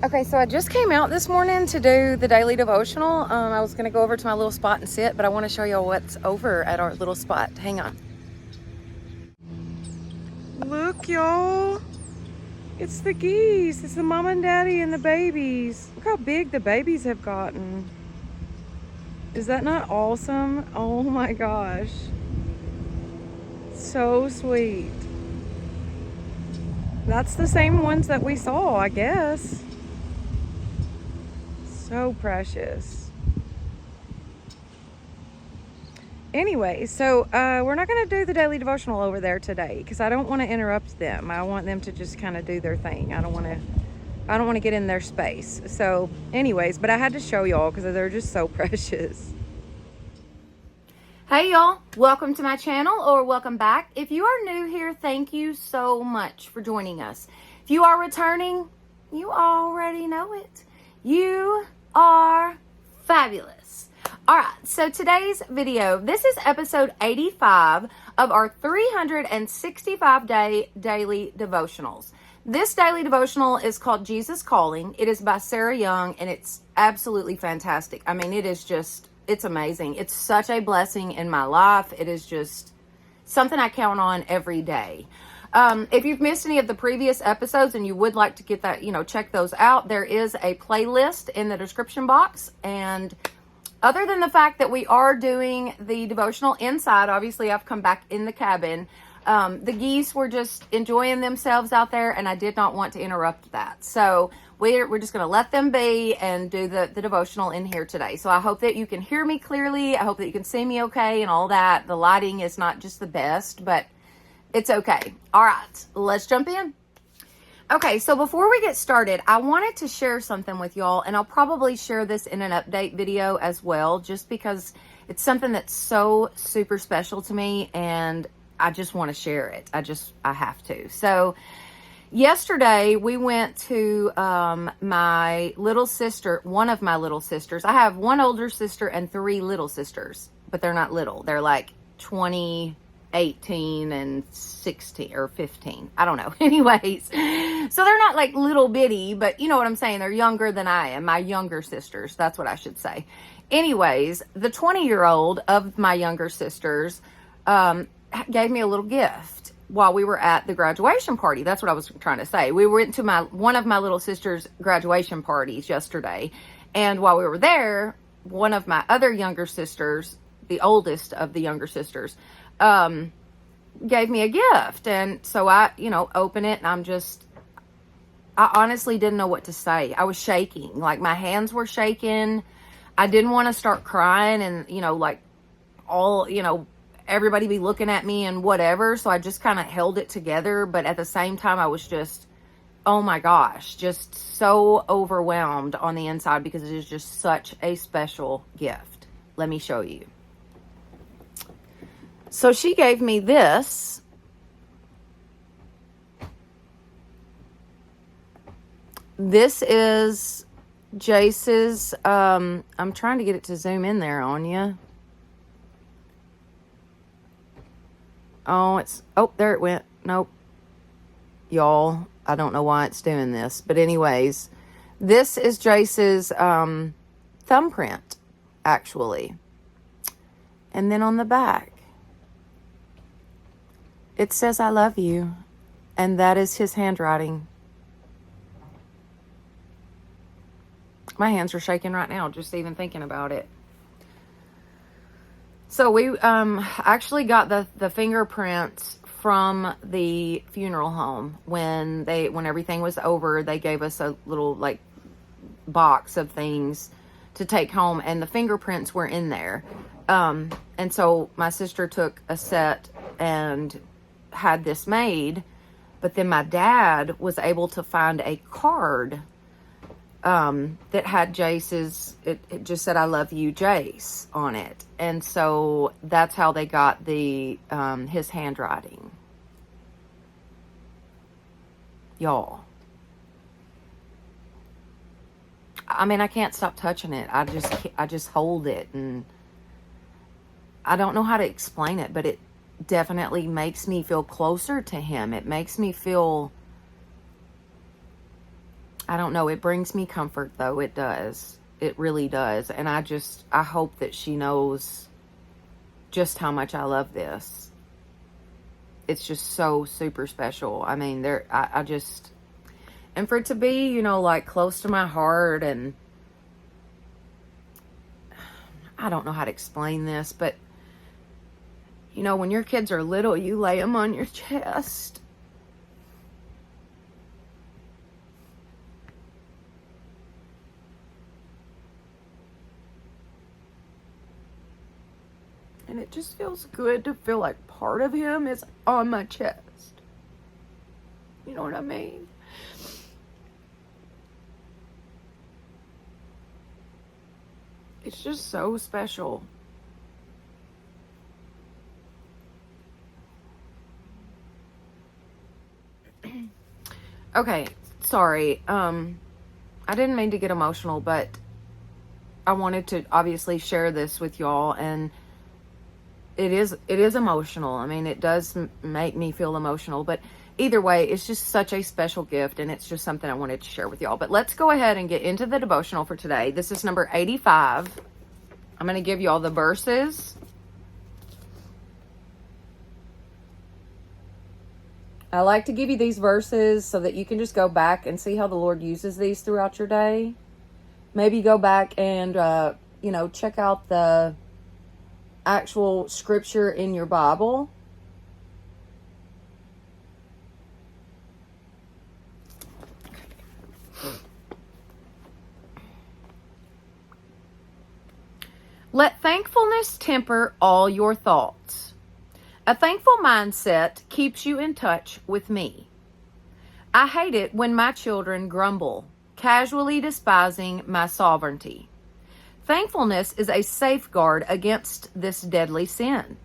Okay, so I just came out this morning to do the daily devotional. I was going to go over to my little spot and sit, but I want to show y'all what's over at our little spot. Hang on. Look, y'all. It's the geese. It's the mom and daddy and the babies. Look how big the babies have gotten. Is that not awesome? Oh my gosh. So sweet. That's the same ones that we saw, I guess. So precious. Anyway, so we're not going to do the daily devotional over there today because I don't want to interrupt them. I want them to just kind of do their thing. I don't want to get in their space. So anyways, but I had to show y'all because they're just so precious. Hey y'all, welcome to my channel, or welcome back. If you are new here, thank you so much for joining us. If you are returning, you already know it. You are fabulous. All right, so today's video, this is episode 85 of our 365-day daily devotionals. This daily devotional is called Jesus Calling. It is by Sarah Young, and it's absolutely fantastic. I mean, it's amazing. It's such a blessing in my life. It is just something I count on every day. If you've missed any of the previous episodes and you would like to get that, check those out, there is a playlist in the description box. And other than the fact that we are doing the devotional inside, obviously I've come back in the cabin. The geese were just enjoying themselves out there, and I did not want to interrupt that. So we're just going to let them be and do the devotional in here today. So I hope that you can hear me clearly. I hope that you can see me okay and all that. The lighting is not just the best, but it's okay. All right, let's jump in. Okay, so before we get started, I wanted to share something with y'all, and I'll probably share this in an update video as well, just because it's something that's so super special to me, and I just want to share it. I have to. So yesterday we went to my little sister, one of my little sisters. I have one older sister and three little sisters, but they're not little. They're like 20, 18, and 16 or 15. I don't know. Anyways, so they're not like little bitty, but you know what I'm saying? They're younger than I am. My younger sisters. That's what I should say. Anyways, the 20-year-old of my younger sisters gave me a little gift while we were at the graduation party. That's what I was trying to say. We went to one of my little sister's graduation parties yesterday, and while we were there, one of my other younger sisters, the oldest of the younger sisters, gave me a gift. And so I, open it, and I honestly didn't know what to say. I was shaking, like my hands were shaking. I didn't want to start crying and, everybody be looking at me and whatever. So I just kind of held it together. But at the same time, I was just, oh my gosh, just so overwhelmed on the inside because it is just such a special gift. Let me show you. So she gave me this. This is Jace's, I'm trying to get it to zoom in there on you. Oh, there it went. Nope. Y'all, I don't know why it's doing this. But anyways, this is Jace's thumbprint, actually. And then on the back, it says, "I love you." And that is his handwriting. My hands are shaking right now, just even thinking about it. So we actually got the fingerprints from the funeral home. When everything was over, they gave us a little box of things to take home, and the fingerprints were in there. And so my sister took a set and had this made, but then my dad was able to find a card that had Jace's, it just said, "I love you, Jace," on it. And so that's how they got his handwriting. Y'all. I mean, I can't stop touching it. I just hold it, and I don't know how to explain it, but it definitely makes me feel closer to him. It makes me feel, I don't know. It brings me comfort, though. It does. It really does. And I hope that she knows just how much I love this. It's just so super special. I mean, and for it to be, like close to my heart, and I don't know how to explain this, but when your kids are little, you lay them on your chest. And it just feels good to feel like part of him is on my chest. You know what I mean? It's just so special. Okay, sorry. I didn't mean to get emotional, but I wanted to obviously share this with y'all, and it is emotional. I mean, it does make me feel emotional, but either way, it's just such a special gift, and it's just something I wanted to share with y'all. But let's go ahead and get into the devotional for today. This is number 85. I'm going to give y'all the verses. I like to give you these verses so that you can just go back and see how the Lord uses these throughout your day. Maybe go back and, check out the actual scripture in your Bible. Let thankfulness temper all your thoughts. A thankful mindset keeps you in touch with me. I hate it when my children grumble, casually despising my sovereignty. Thankfulness is a safeguard against this deadly sin.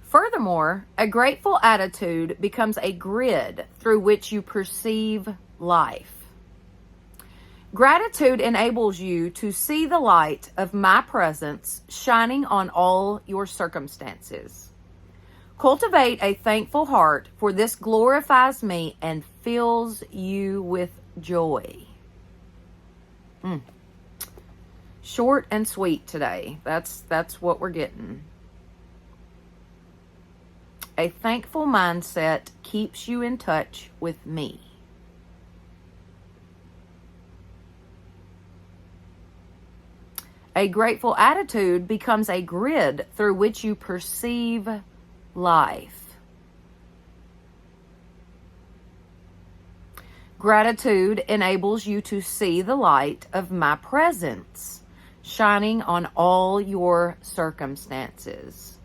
Furthermore, a grateful attitude becomes a grid through which you perceive life. Gratitude enables you to see the light of my presence shining on all your circumstances. Cultivate a thankful heart, for this glorifies me and fills you with joy. Short and sweet today. That's what we're getting. A thankful mindset keeps you in touch with me. A grateful attitude becomes a grid through which you perceive life. Gratitude enables you to see the light of my presence shining on all your circumstances.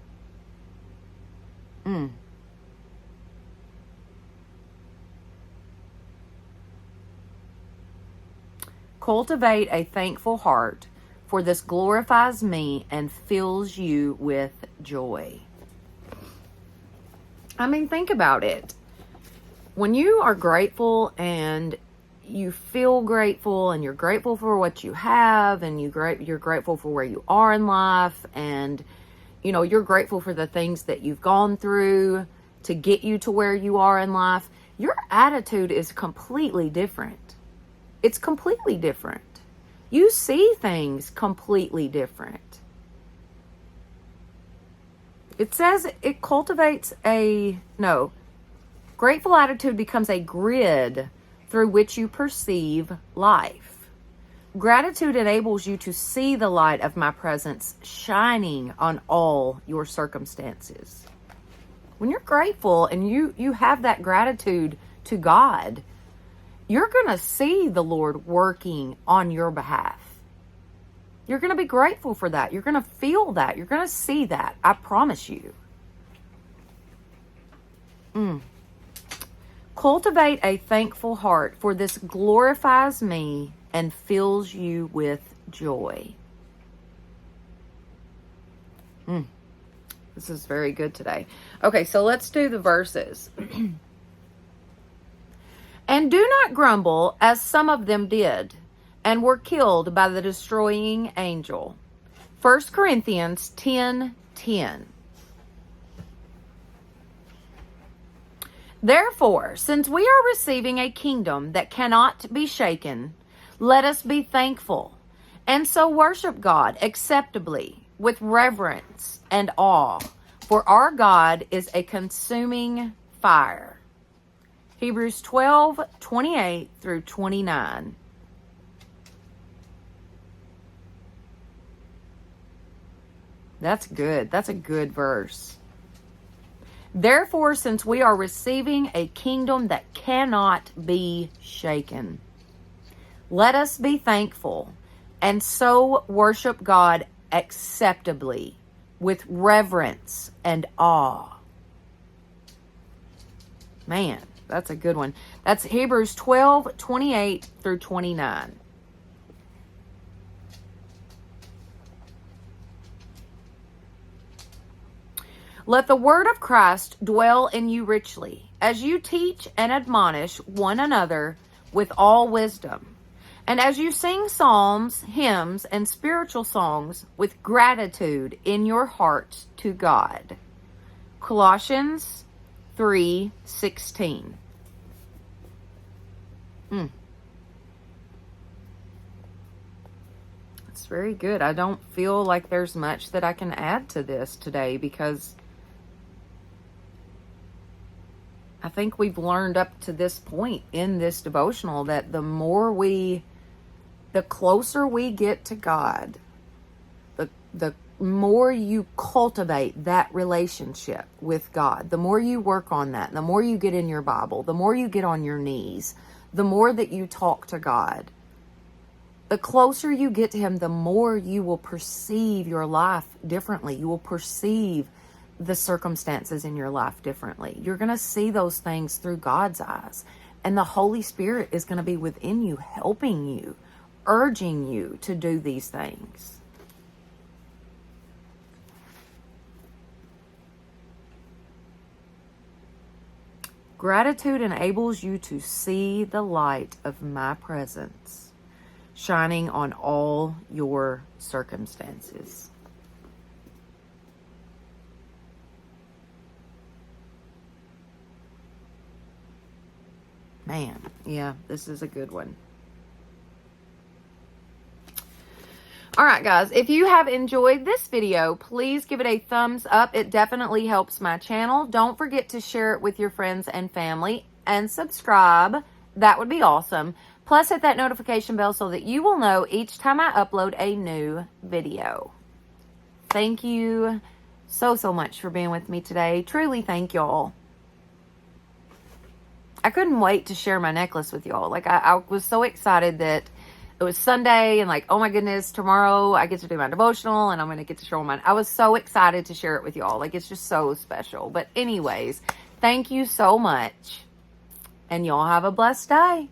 Cultivate a thankful heart, for this glorifies me and fills you with joy. I mean, think about it. When you are grateful and you feel grateful and you're grateful for what you have and you're grateful for where you are in life, and you're grateful for the things that you've gone through to get you to where you are in life, your attitude is completely different. It's completely different. You see things completely different. It says it cultivates grateful attitude becomes a grid through which you perceive life. Gratitude enables you to see the light of my presence shining on all your circumstances. When you're grateful and you have that gratitude to God, you're going to see the Lord working on your behalf. You're going to be grateful for that. You're going to feel that. You're going to see that. I promise you. Cultivate a thankful heart, for this glorifies me and fills you with joy. This is very good today. Okay, so let's do the verses. And do not grumble, as some of them did, and were killed by the destroying angel. 1 Corinthians 10:10. Therefore, since we are receiving a kingdom that cannot be shaken, let us be thankful and so worship God acceptably with reverence and awe, for our God is a consuming fire. Hebrews 12:28 through 29. That's good. That's a good verse. Therefore, since we are receiving a kingdom that cannot be shaken, let us be thankful and so worship God acceptably with reverence and awe. Man, that's a good one. That's Hebrews 12:28 through 29. Let the word of Christ dwell in you richly, as you teach and admonish one another with all wisdom, and as you sing psalms, hymns, and spiritual songs with gratitude in your hearts to God. Colossians 3:16. That's very good. I don't feel like there's much that I can add to this today, because I think we've learned up to this point in this devotional that the closer we get to God, the more you cultivate that relationship with God, the more you work on that, the more you get in your Bible, the more you get on your knees, the more that you talk to God, the closer you get to Him, the more you will perceive your life differently. You will perceive the circumstances in your life differently. You're going to see those things through God's eyes. And the Holy Spirit is going to be within you, helping you, urging you to do these things. Gratitude enables you to see the light of my presence shining on all your circumstances. Man, yeah, this is a good one. All right, guys, if you have enjoyed this video, please give it a thumbs up. It definitely helps my channel. Don't forget to share it with your friends and family, and subscribe. That would be awesome. Plus, hit that notification bell so that you will know each time I upload a new video. Thank you so much for being with me today. Truly, thank y'all. I couldn't wait to share my necklace with y'all. Like, I was so excited that it was Sunday, and like, oh my goodness, tomorrow I get to do my devotional and I'm going to get to show mine. I was so excited to share it with y'all. Like, it's just so special. But anyways, thank you so much, and y'all have a blessed day.